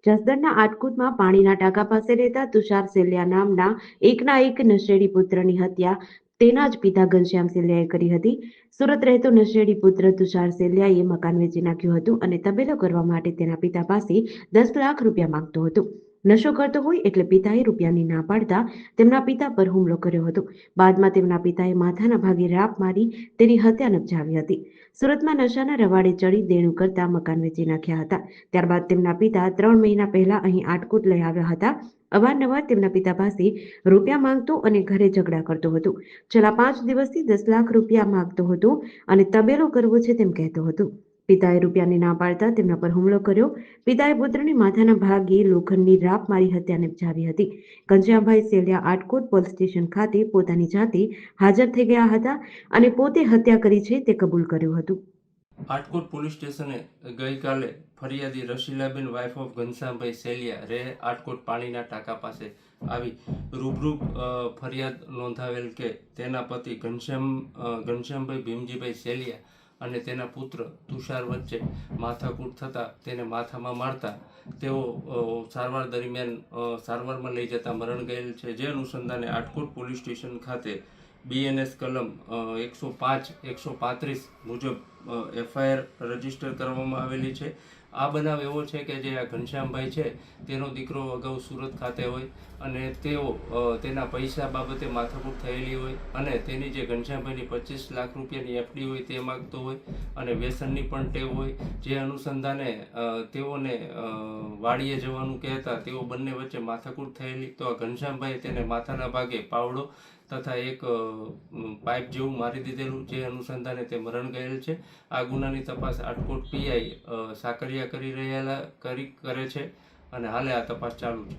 જસદણના આટકોટમાં પાણીના ટાંકા પાસે રહેતા તુષાર સેલિયા નામના એકના એક નશેડી પુત્રની હત્યા તેના જ પિતા ઘનશ્યામ સેલિયાએ કરી હતી. સુરત રહેતો નશેડી પુત્ર તુષાર સેલિયાએ મકાન વેચી નાખ્યું હતું અને તબેલો કરવા માટે તેના પિતા પાસે 10 લાખ રૂપિયા માંગતો હતો. નશો કરતો હોય એટલે પિતાએ રૂપિયાની ના પાડતા તેમના પિતા પર હુમલો કર્યો હતો. બાદમાં તેમના પિતાએ માથાના ભાગે રાપ મારી તેની હત્યા નિપજાવી હતી. સુરતમાં નશાના રવાડે ચડી દેણું કરતા મકાન વેચી નાખ્યા હતા. ત્યારબાદ તેમના પિતા 3 મહિના પહેલા અહીં આટકોટ લઈ આવ્યા હતા. અવારનવાર તેમના પિતા પાસે રૂપિયા માંગતો અને ઘરે ઝઘડા કરતો હતો. છેલ્લા 5 દિવસથી 10 લાખ રૂપિયા માંગતો હતો અને તબેલો કરવો છે તેમ કહેતો હતો. પિતાએ રૂપિયાની ના પાડતા તેમના પર હુમલો કર્યો. પિતાએ પુત્રની માથાના ભાગે લોખંડની રાપ મારી હત્યા નિપજાવી હતી. ઘનશ્યામભાઈ સેલિયા આટકોટ પોલીસ સ્ટેશન ખાતે પોતાની જાતે હાજર થઈ ગયા હતા અને પોતે હત્યા કરી છે તે કબૂલ કર્યું હતું. આટકોટ પોલીસ સ્ટેશને ગઈકાલે ફરિયાદી રસીલાબેન વાઇફ ઓફ ઘનશ્યામભાઈ સેલિયા રહે આટકોટ પાણીના ટાંકા પાસે આવી રૂબરૂ ફરિયાદ નોંધાવેલ કે તેના પતિ ઘનશ્યામભાઈ ભીમજીભાઈ સેલિયા અને તેના પુત્ર તુષાર વચ્ચે માથાકૂટ થતાં તેને માથામાં મારતા તેઓ સારવાર દરમિયાન સારવારમાં લઈ જતા મરણ ગયેલ છે. જે અનુસંધાને આટકોટ પોલીસ સ્ટેશન ખાતે BNS કલમ 105, 135 મુજબ FIR રજીસ્ટર કરવામાં આવેલી છે. આ બનાવ એવો છે કે જે આ ઘનશ્યામભાઈ છે તેનો દીકરો અગાઉ સુરત ખાતે હોય અને તેના પૈસા બાબતે માથાકૂટ થયેલી હોય અને તેની જે ઘનશ્યામભાઈની 25 લાખ રૂપિયાની FD હોય તે માગતો હોય અને વ્યસનની પણ ટેવ હોય. જે અનુસંધાને તેઓને વાડીએ જવાનું કહેતા તેઓ બંને વચ્ચે માથાકૂટ થયેલી. તો આ ઘનશ્યામભાઈએ તેને માથાના ભાગે પાવડો તથા એક પાઇપ જેવું મારી દીધેલું. જે અનુસંધાને તે મરણ ગયેલ છે. આ ગુનાની તપાસ આટકોટ PI સાકરિયા કરે છે અને હાલે આ તપાસ ચાલુ છે.